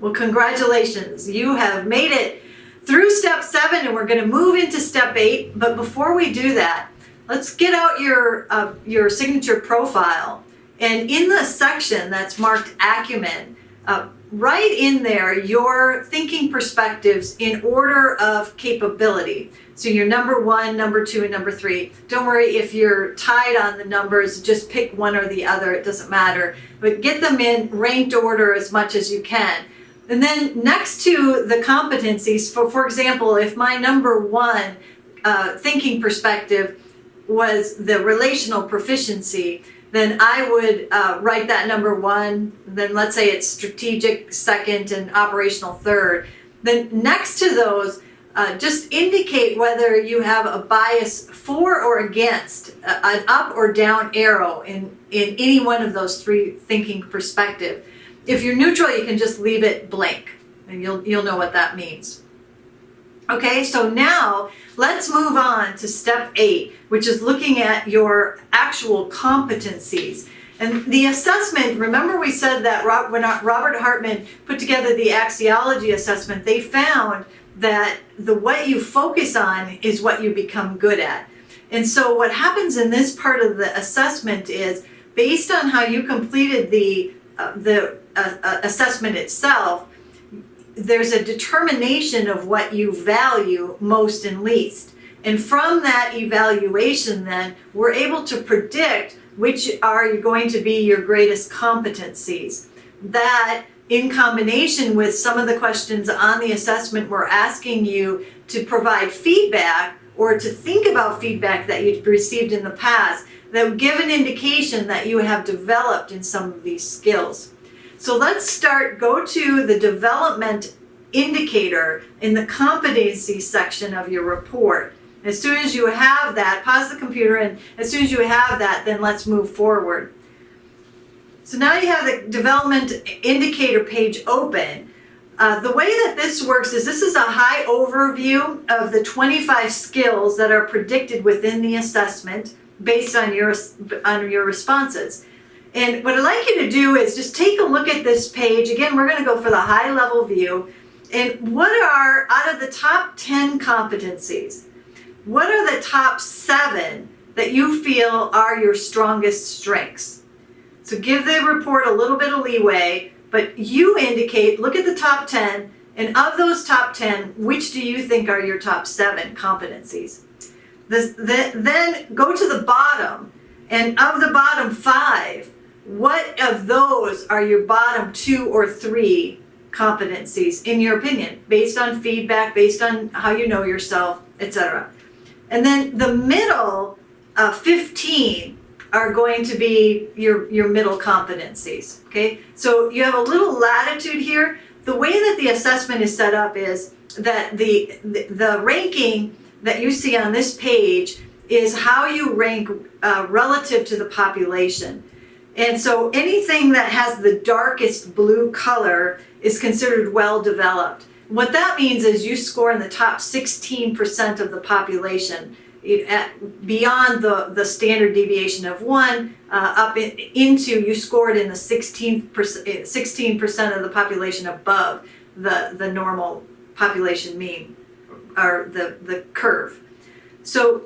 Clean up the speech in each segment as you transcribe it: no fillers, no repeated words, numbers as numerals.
Well, congratulations. You have made it through step 7 and we're going to move into step 8. But before we do that, let's get out your signature profile. And in the section that's marked Acumen, write in there your thinking perspectives in order of capability. So your number 1, number 2, and number 3. Don't worry if you're tied on the numbers, just pick one or the other, it doesn't matter. But get them in ranked order as much as you can. And then next to the competencies, for example, if my number 1 thinking perspective was the relational proficiency, then I would write that number 1, then let's say it's strategic second and operational third. Then next to those, just indicate whether you have a bias for or against, an up or down arrow in any one of those 3 thinking perspectives. If you're neutral, you can just leave it blank, and you'll know what that means. Okay, so now let's move on to step 8, which is looking at your actual competencies. And the assessment, remember we said that when Robert Hartman put together the axiology assessment, they found that what you focus on is what you become good at. And so what happens in this part of the assessment is, based on how you completed the assessment itself, there's a determination of what you value most and least. And from that evaluation then, we're able to predict which are going to be your greatest competencies. That, in combination with some of the questions on the assessment, we're asking you to provide feedback or to think about feedback that you've received in the past that would give an indication that you have developed in some of these skills. So let's go to the development indicator in the competency section of your report. As soon as you have that, pause the computer, and as soon as you have that, then let's move forward. So now you have the development indicator page open. The way that this works is this is a high overview of the 25 skills that are predicted within the assessment based on your responses. And what I'd like you to do is just take a look at this page. Again, we're going to go for the high level view. And what are, out of the top 10 competencies, what are the top 7 that you feel are your strongest strengths? So give the report a little bit of leeway, but you indicate, look at the top 10, and of those top 10, which do you think are your top 7 competencies? Then go to the bottom, and of the bottom 5, what of those are your bottom 2 or 3 competencies, in your opinion, based on feedback, based on how you know yourself, etc.? And then the middle 15 are going to be your middle competencies, okay? So you have a little latitude here. The way that the assessment is set up is that the ranking that you see on this page is how you rank relative to the population. And so anything that has the darkest blue color is considered well developed. What that means is you score in the top 16% of the population, beyond the standard deviation of 1, into you scored in the 16% of the population above the normal population mean, or the curve. So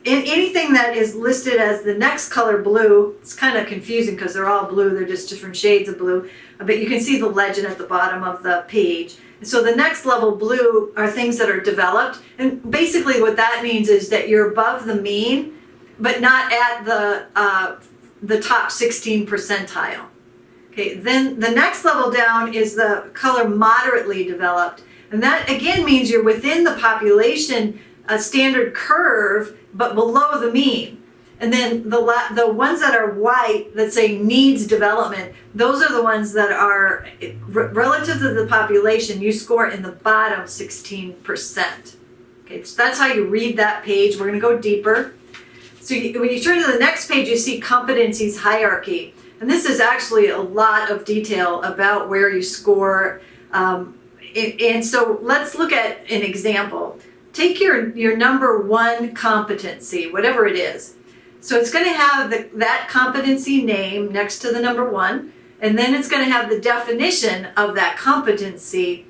anything that is listed as the next color blue, it's kind of confusing because they're all blue, they're just different shades of blue, but you can see the legend at the bottom of the page. So the next level blue are things that are developed, and basically what that means is that you're above the mean, but not at the top 16 percentile. Okay, then the next level down is the color moderately developed, and that again means you're within the population standard curve, but below the mean. And then the ones that are white that say needs development, those are the ones that are relative to the population, you score in the bottom 16%. Okay, so that's how you read that page. We're going to go deeper. So when you turn to the next page, you see competencies hierarchy. And this is actually a lot of detail about where you score. And so let's look at an example. Take your number 1 competency, whatever it is. So it's going to have that competency name next to the number 1. and then it's going to have the definition of that competency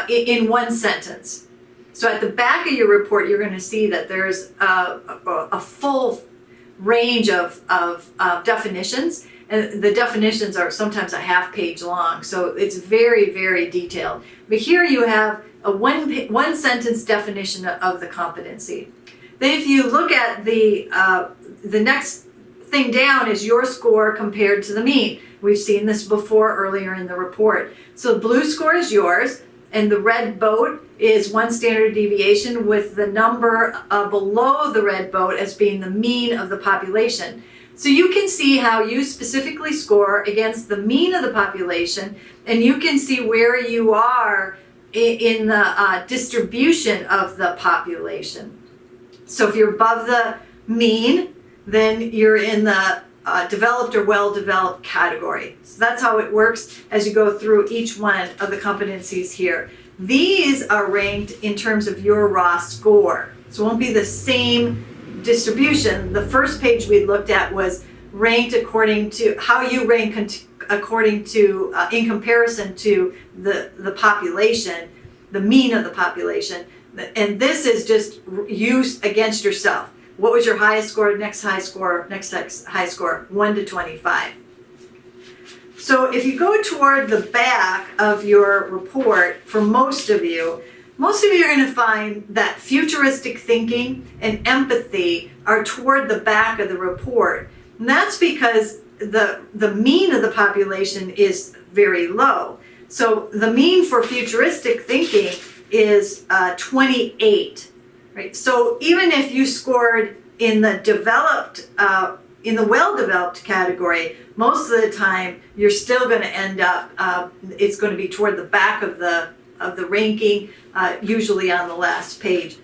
in one sentence. So at the back of your report, you're going to see that there's a full range of definitions, and the definitions are sometimes a half page long, so it's very, very detailed. But here you have a one sentence definition of the competency. Then if you look at the next thing down is your score compared to the mean. We've seen this before earlier in the report. So the blue score is yours, and the red boat is one standard deviation with the number below the red boat as being the mean of the population. So you can see how you specifically score against the mean of the population, and you can see where you are in the distribution of the population. So if you're above the mean, then you're in the developed or well-developed category. So that's how it works as you go through each one of the competencies here. These are ranked in terms of your raw score. So it won't be the same distribution. The first page we looked at was ranked according to how you rank according to in comparison to the population, the mean of the population. And this is just used against yourself. What was your highest score, next high score, next high score, 1 to 25. So if you go toward the back of your report, for most of you are going to find that futuristic thinking and empathy are toward the back of the report. And that's because the mean of the population is very low. So the mean for futuristic thinking is 28. Right? So even if you scored in the developed, in the well-developed category, most of the time you're still going to end up, it's going to be toward the back of the ranking, usually on the last page.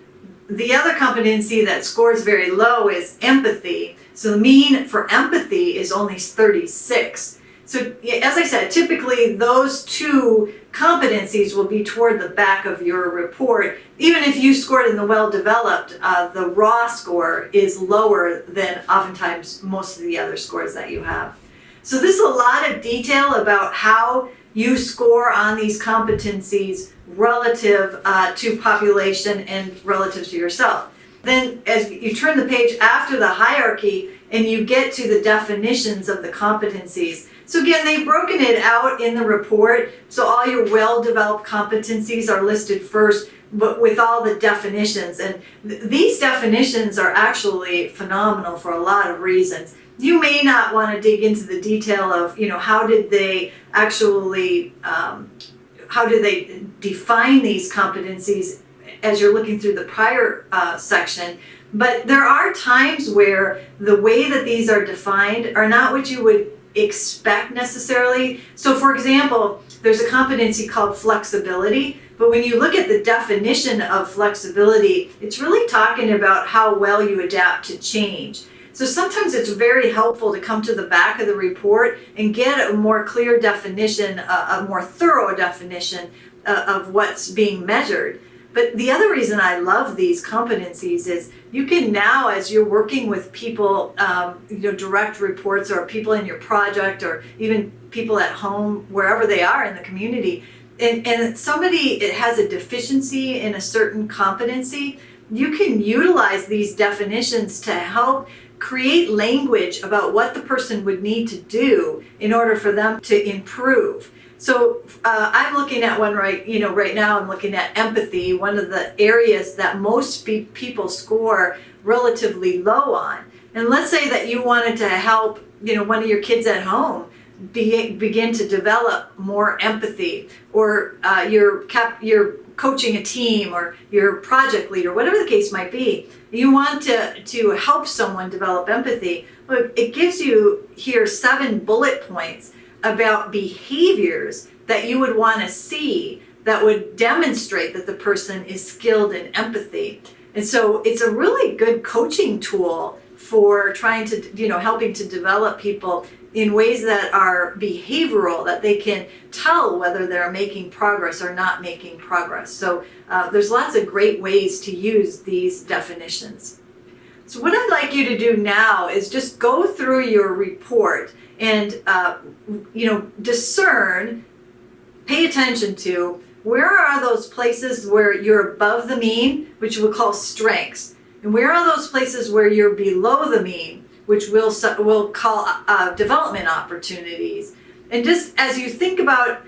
The other competency that scores very low is empathy. So the mean for empathy is only 36. So as I said, typically those two competencies will be toward the back of your report. Even if you scored in the well-developed, the raw score is lower than oftentimes most of the other scores that you have. So this is a lot of detail about how you score on these competencies relative to population and relative to yourself. Then as you turn the page after the hierarchy and you get to the definitions of the competencies. So again, they've broken it out in the report. So all your well-developed competencies are listed first, but with all the definitions. And these definitions are actually phenomenal for a lot of reasons. You may not want to dig into the detail of, how did they actually, how do they define these competencies as you're looking through the prior section. But there are times where the way that these are defined are not what you would expect necessarily. So for example, there's a competency called flexibility, but when you look at the definition of flexibility, it's really talking about how well you adapt to change. So sometimes it's very helpful to come to the back of the report and get a more clear definition, a more thorough definition of what's being measured. But the other reason I love these competencies is you can now, as you're working with people, direct reports or people in your project or even people at home, wherever they are in the community, and somebody has a deficiency in a certain competency, you can utilize these definitions to help create language about what the person would need to do in order for them to improve. So I'm looking at one right now I'm looking at empathy, one of the areas that most people score relatively low on. And let's say that you wanted to help, one of your kids at home begin to develop more empathy, or you're coaching a team, or you're a project leader, whatever the case might be. You want to help someone develop empathy. Well, it gives you here 7 bullet points about behaviors that you would want to see that would demonstrate that the person is skilled in empathy. And so it's a really good coaching tool for trying to, helping to develop people in ways that are behavioral, that they can tell whether they're making progress or not making progress. So there's lots of great ways to use these definitions. So what I'd like you to do now is just go through your report and discern, pay attention to where are those places where you're above the mean, which we'll call strengths, and where are those places where you're below the mean, which we'll call development opportunities. And just as you think about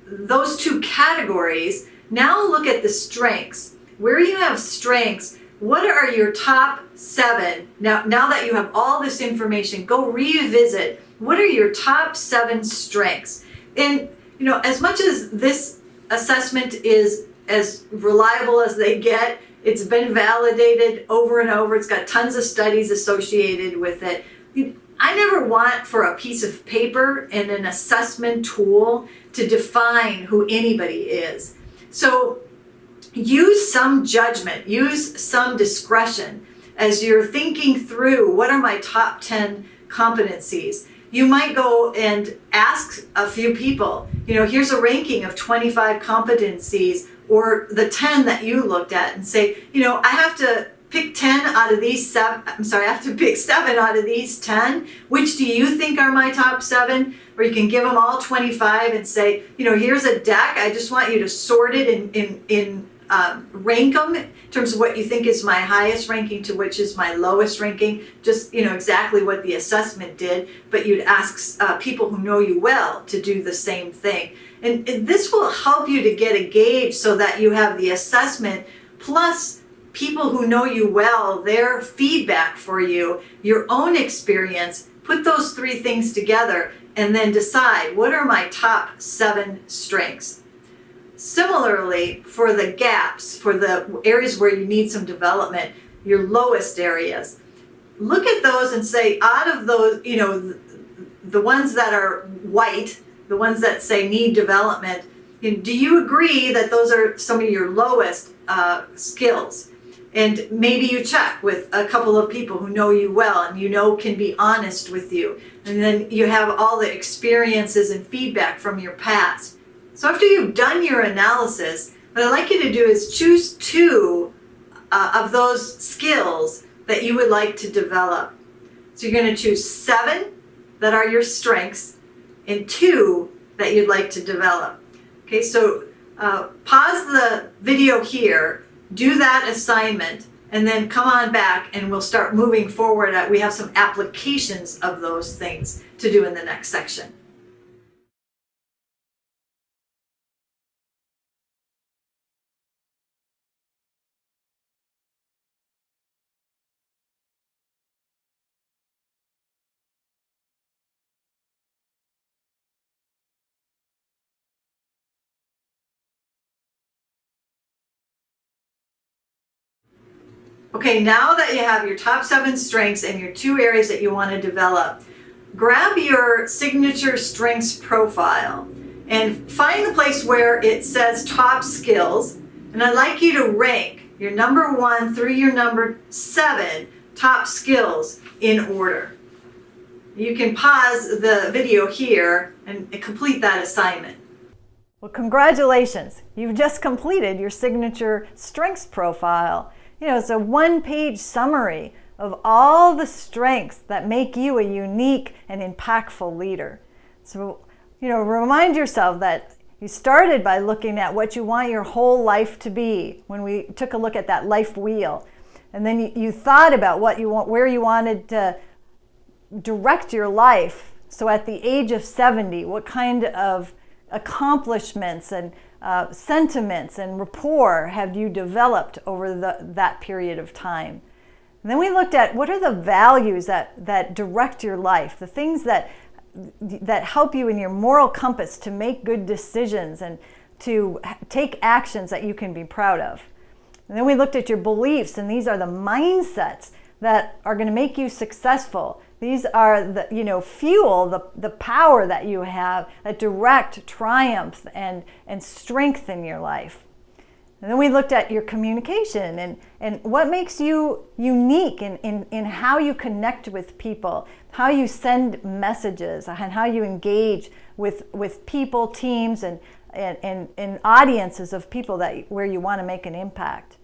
those two categories, now look at the strengths. Where you have strengths, what are your top 7? Now that you have all this information, go revisit what are your top 7 strengths. And as much as this assessment is as reliable as they get, it's been validated over and over, it's got tons of studies associated with it. I never want for a piece of paper and an assessment tool to define who anybody is. So use some judgment, use some discretion as you're thinking through what are my top 10 competencies. You might go and ask a few people, here's a ranking of 25 competencies, or the 10 that you looked at, and say, I have to pick 10 out of these 7, I have to pick 7 out of these 10. Which do you think are my top 7? Or you can give them all 25 and say, here's a deck. I just want you to sort it in rank them in terms of what you think is my highest ranking to which is my lowest ranking. Just, exactly what the assessment did, but you'd ask people who know you well to do the same thing. And this will help you to get a gauge so that you have the assessment plus people who know you well, their feedback for you, your own experience. Put those 3 things together and then decide what are my top 7 strengths. Similarly, for the gaps, for the areas where you need some development, your lowest areas, look at those and say, out of those, the ones that are white, the ones that say need development, do you agree that those are some of your lowest skills? And maybe you check with a couple of people who know you well and can be honest with you. And then you have all the experiences and feedback from your past. So after you've done your analysis, what I'd like you to do is choose 2 of those skills that you would like to develop. So you're going to choose 7 that are your strengths and 2 that you'd like to develop. Okay, so pause the video here, do that assignment, and then come on back and we'll start moving forward. We have some applications of those things to do in the next section. Okay, now that you have your top 7 strengths and your 2 areas that you want to develop, grab your signature strengths profile and find the place where it says top skills, and I'd like you to rank your number 1 through your number 7 top skills in order. You can pause the video here and complete that assignment. Well, congratulations! You've just completed your signature strengths profile. It's a 1-page summary of all the strengths that make you a unique and impactful leader. So, remind yourself that you started by looking at what you want your whole life to be when we took a look at that life wheel. And then you thought about where you wanted to direct your life. So at the age of 70, what kind of accomplishments and sentiments and rapport have you developed over that period of time? And then we looked at what are the values that direct your life, the things that help you in your moral compass to make good decisions and to take actions that you can be proud of. And then we looked at your beliefs, and these are the mindsets that are going to make you successful. These are the fuel, the power that you have that direct triumph and strength in your life. And then we looked at your communication and what makes you unique in how you connect with people, how you send messages, and how you engage with people, teams, and audiences of people where you want to make an impact.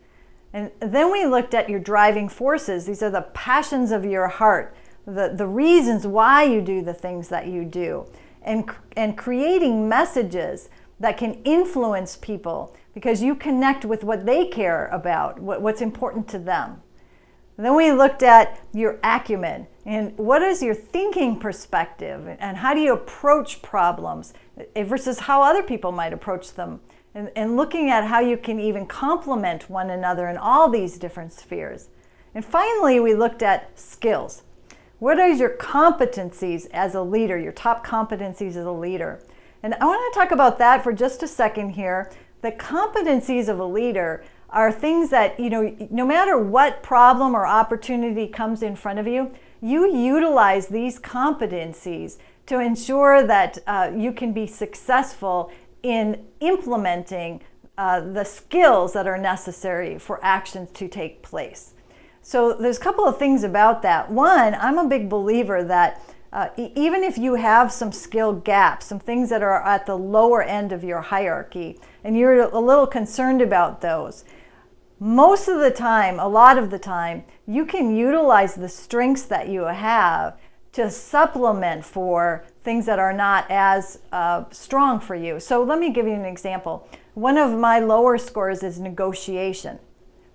And then we looked at your driving forces. These are the passions of your heart, the reasons why you do the things that you do, and creating messages that can influence people because you connect with what they care about, what's important to them. Then we looked at your acumen and what is your thinking perspective and how do you approach problems versus how other people might approach them, and looking at how you can even complement one another in all these different spheres. And finally, we looked at skills. What are your competencies as a leader, your top competencies as a leader? And I want to talk about that for just a second here. The competencies of a leader are things that, no matter what problem or opportunity comes in front of you, you utilize these competencies to ensure that you can be successful in implementing the skills that are necessary for actions to take place. So there's a couple of things about that. One, I'm a big believer that even if you have some skill gaps, some things that are at the lower end of your hierarchy, and you're a little concerned about those, most of the time, a lot of the time, you can utilize the strengths that you have to supplement for things that are not as strong for you. So let me give you an example. One of my lower scores is negotiation,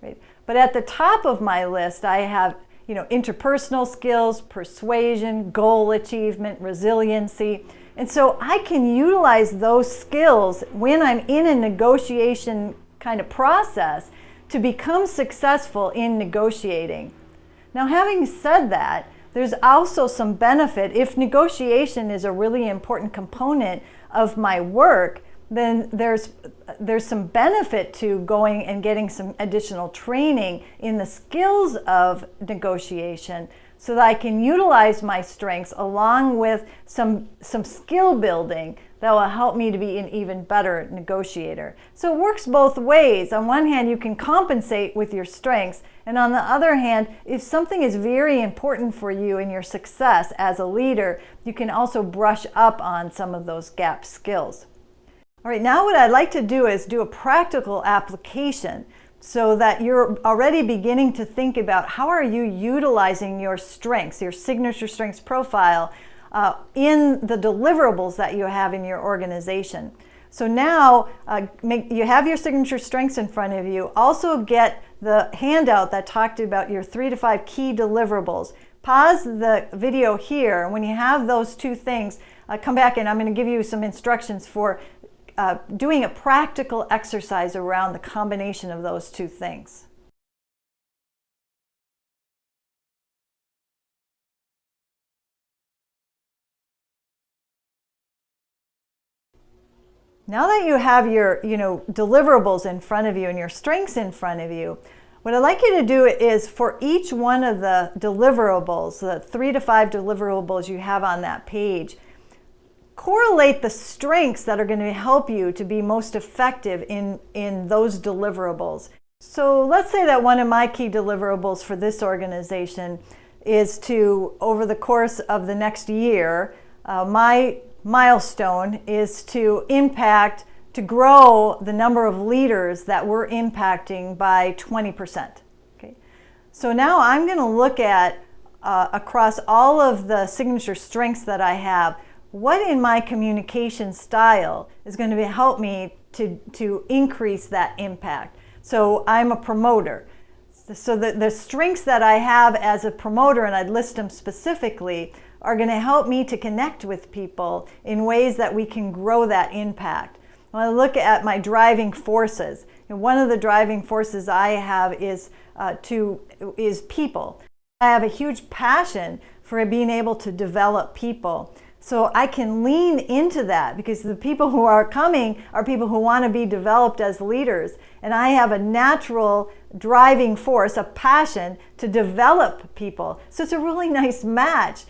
right? But at the top of my list, I have interpersonal skills, persuasion, goal achievement, resiliency. And so I can utilize those skills when I'm in a negotiation kind of process to become successful in negotiating. Now, having said that, there's also some benefit. If negotiation is a really important component of my work, then there's some benefit to going and getting some additional training in the skills of negotiation so that I can utilize my strengths along with some skill building that will help me to be an even better negotiator. So it works both ways. On one hand, you can compensate with your strengths, and on the other hand, if something is very important for you in your success as a leader, you can also brush up on some of those gap skills. All right, now what I'd like to do is do a practical application so that you're already beginning to think about how are you utilizing your strengths, your signature strengths profile, in the deliverables that you have in your organization. So now you have your signature strengths in front of you. Also get the handout that talked about your 3 to 5 key deliverables. Pause the video here. When you have those two things, come back and I'm going to give you some instructions for doing a practical exercise around the combination of those two things. Now that you have your deliverables in front of you and your strengths in front of you, what I'd like you to do is for each one of the deliverables, the 3 to 5 deliverables you have on that page, correlate the strengths that are going to help you to be most effective in those deliverables. So let's say that one of my key deliverables for this organization is to, over the course of the next year, my milestone is to grow the number of leaders that we're impacting by 20%. Okay? So now I'm going to look at, across all of the signature strengths that I have, what in my communication style is going to help me to increase that impact. So I'm a promoter. So the strengths that I have as a promoter, and I'd list them specifically, are going to help me to connect with people in ways that we can grow that impact. When I look at my driving forces, and one of the driving forces I have is people. I have a huge passion for being able to develop people. So I can lean into that because the people who are coming are people who want to be developed as leaders. And I have a natural driving force, a passion to develop people. So it's a really nice match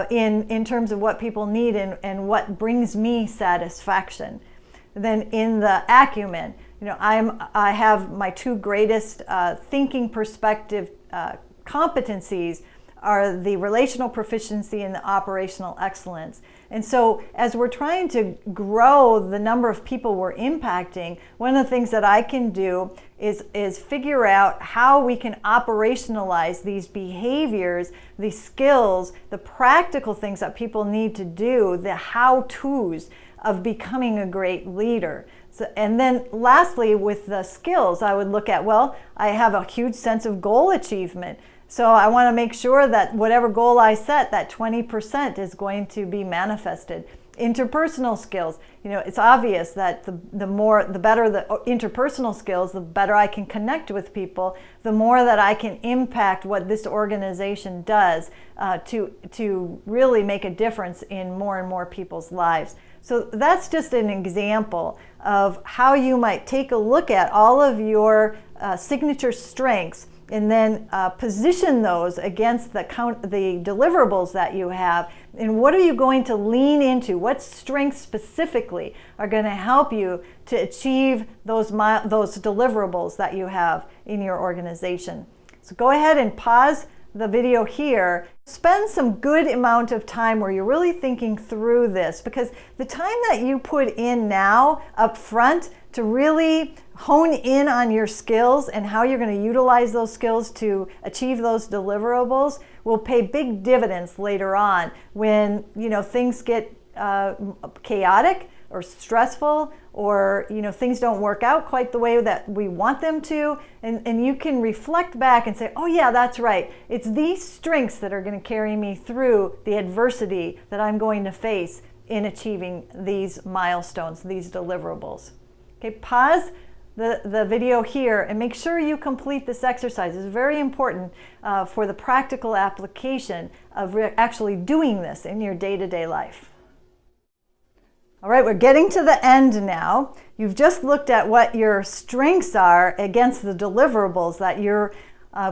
in terms of what people need and what brings me satisfaction. Then in the acumen, I have my two greatest thinking perspective competencies are the relational proficiency and the operational excellence. And so as we're trying to grow the number of people we're impacting, one of the things that I can do is figure out how we can operationalize these behaviors, these skills, the practical things that people need to do, the how-tos of becoming a great leader. So, and then lastly, with the skills, I would look at, well, I have a huge sense of goal achievement. So I want to make sure that whatever goal I set, that 20% is going to be manifested. Interpersonal skills, it's obvious that the better the interpersonal skills, the better I can connect with people, the more that I can impact what this organization does to really make a difference in more and more people's lives. So that's just an example of how you might take a look at all of your signature strengths and then position those against the deliverables that you have, and what are you going to lean into? What strengths specifically are going to help you to achieve those deliverables that you have in your organization? So go ahead and pause the video here. Spend some good amount of time where you're really thinking through this, because the time that you put in now up front to really hone in on your skills and how you're going to utilize those skills to achieve those deliverables will pay big dividends later on when things get chaotic or stressful, or things don't work out quite the way that we want them to, and you can reflect back and say, oh yeah, that's right, it's these strengths that are going to carry me through the adversity that I'm going to face in achieving these milestones, these deliverables. Okay, pause the video here and make sure you complete this exercise. It's very important for the practical application of actually doing this in your day-to-day life. All right, we're getting to the end now. You've just looked at what your strengths are against the deliverables that you're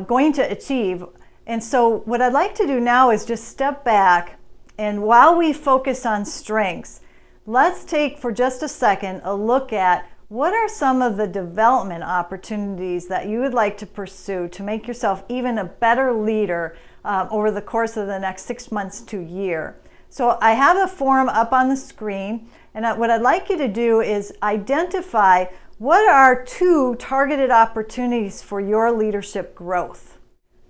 going to achieve. And so what I'd like to do now is just step back, and while we focus on strengths, let's take for just a second a look at what are some of the development opportunities that you would like to pursue to make yourself even a better leader over the course of the next 6 months to a year. So I have a form up on the screen, and what I'd like you to do is identify what are 2 targeted opportunities for your leadership growth.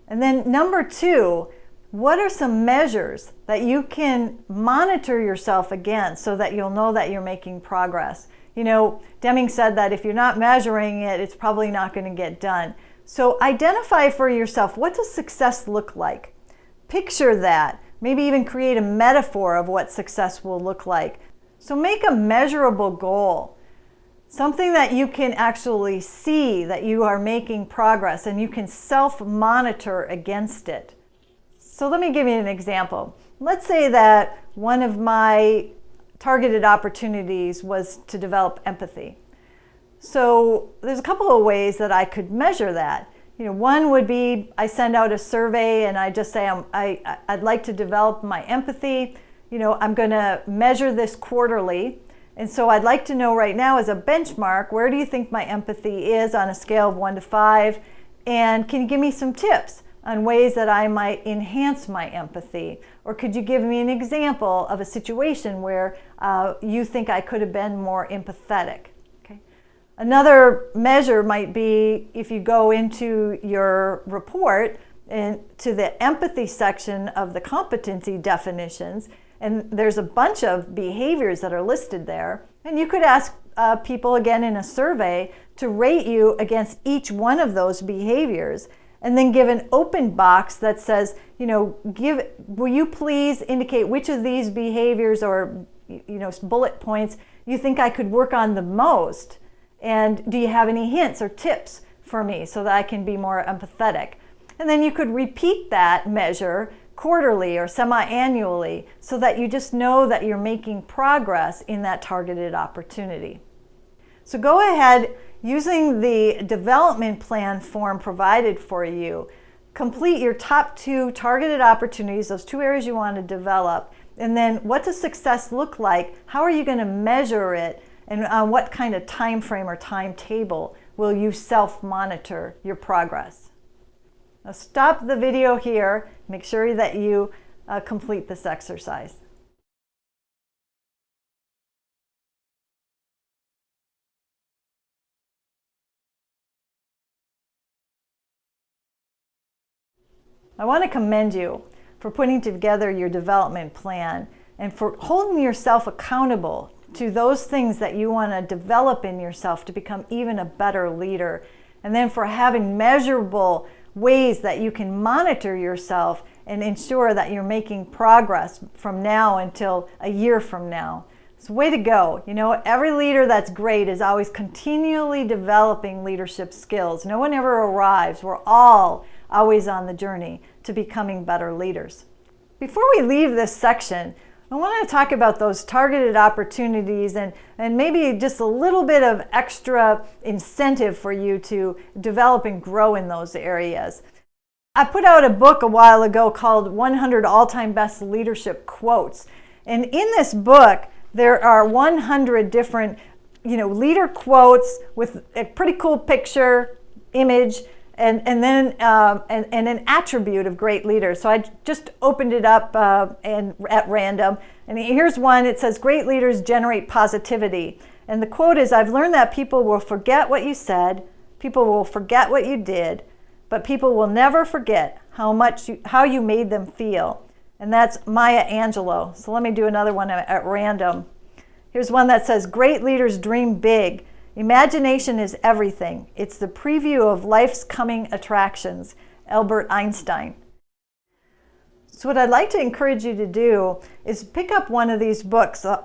And then number 2, what are some measures that you can monitor yourself against so that you'll know that you're making progress? Deming said that if you're not measuring it, it's probably not going to get done. So identify for yourself, what does success look like? Picture that. Maybe even create a metaphor of what success will look like. So make a measurable goal, something that you can actually see that you are making progress and you can self-monitor against it. So let me give you an example. Let's say that one of my targeted opportunities was to develop empathy. So there's a couple of ways that I could measure that. One would be I send out a survey and I just say I'd like to develop my empathy. I'm going to measure this quarterly. And so I'd like to know right now as a benchmark, where do you think my empathy is on a scale of 1 to 5? And can you give me some tips on ways that I might enhance my empathy? Or could you give me an example of a situation where you think I could have been more empathetic? Another measure might be if you go into your report and to the empathy section of the competency definitions, and there's a bunch of behaviors that are listed there, and you could ask people again in a survey to rate you against each one of those behaviors, and then give an open box that says, will you please indicate which of these behaviors or bullet points you think I could work on the most? And do you have any hints or tips for me so that I can be more empathetic? And then you could repeat that measure quarterly or semi-annually so that you just know that you're making progress in that targeted opportunity. So go ahead, using the development plan form provided for you, complete your top 2 targeted opportunities, those 2 areas you want to develop, and then what does success look like? How are you going to measure it? And on what kind of time frame or timetable will you self-monitor your progress? Now stop the video here. Make sure that you complete this exercise. I want to commend you for putting together your development plan and for holding yourself accountable to those things that you want to develop in yourself to become even a better leader. And then for having measurable ways that you can monitor yourself and ensure that you're making progress from now until a year from now. It's a way to go. You know, every leader that's great is always continually developing leadership skills. No one ever arrives. We're all always on the journey to becoming better leaders. Before we leave this section, I want to talk about those targeted opportunities and maybe just a little bit of extra incentive for you to develop and grow in those areas. I put out a book a while ago called 100 All-Time Best Leadership Quotes. And in this book, there are 100 different, leader quotes with a pretty cool picture, image, and then an attribute of great leaders. So I just opened it up at random. And here's one. It says, great leaders generate positivity. And the quote is, I've learned that people will forget what you said, people will forget what you did, but people will never forget how you made them feel. And that's Maya Angelou. So let me do another one at random. Here's one that says, great leaders dream big. Imagination is everything. It's the preview of life's coming attractions. Albert Einstein. So what I'd like to encourage you to do is pick up one of these books, the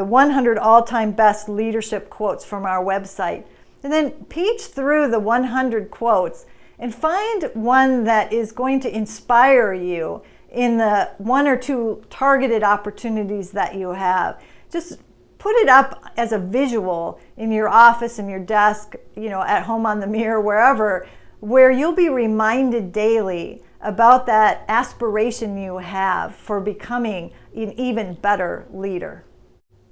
100 All-Time Best Leadership Quotes from our website, and then page through the 100 quotes and find one that is going to inspire you in the one or two targeted opportunities that you have. Just put it up as a visual in your office, in your desk, at home on the mirror, wherever, where you'll be reminded daily about that aspiration you have for becoming an even better leader.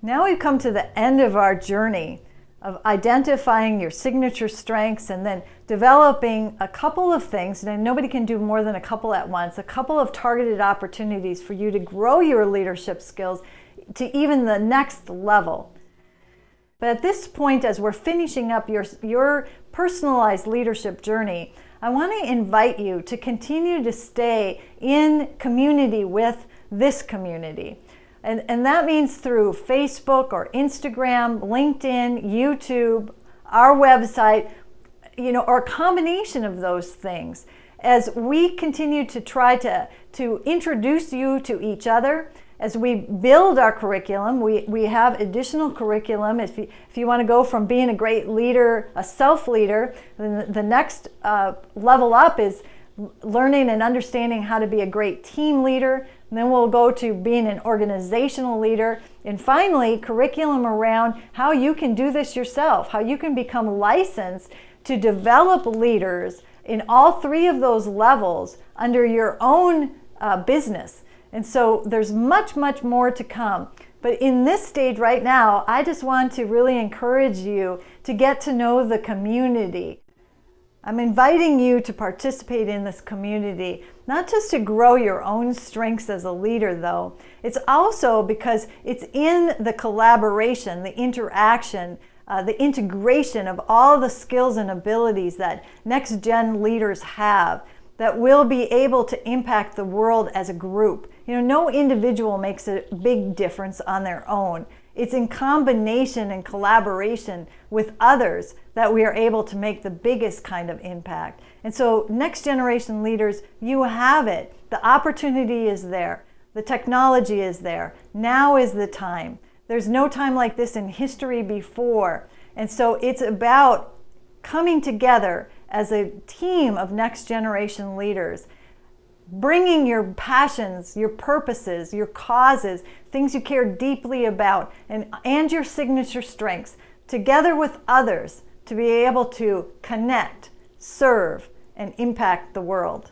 Now we've come to the end of our journey of identifying your signature strengths and then developing a couple of things, and nobody can do more than a couple at once, a couple of targeted opportunities for you to grow your leadership skills to even the next level. But at this point, as we're finishing up your personalized leadership journey, I want to invite you to continue to stay in community with this community. And that means through Facebook or Instagram, LinkedIn, YouTube, our website, or a combination of those things. As we continue to try to introduce you to each other, as we build our curriculum, we have additional curriculum. If you want to go from being a great leader, a self-leader, then the next level up is learning and understanding how to be a great team leader. And then we'll go to being an organizational leader. And finally, curriculum around how you can do this yourself, how you can become licensed to develop leaders in all three of those levels under your own business. And so there's much, much more to come. But in this stage right now, I just want to really encourage you to get to know the community. I'm inviting you to participate in this community, not just to grow your own strengths as a leader, though. It's also because it's in the collaboration, the interaction, the integration of all the skills and abilities that next-gen leaders have that will be able to impact the world as a group. No individual makes a big difference on their own. It's in combination and collaboration with others that we are able to make the biggest kind of impact. And so next generation leaders, you have it. The opportunity is there. The technology is there. Now is the time. There's no time like this in history before. And so it's about coming together as a team of next generation leaders, bringing your passions, your purposes, your causes, things you care deeply about, and your signature strengths together with others to be able to connect, serve, and impact the world.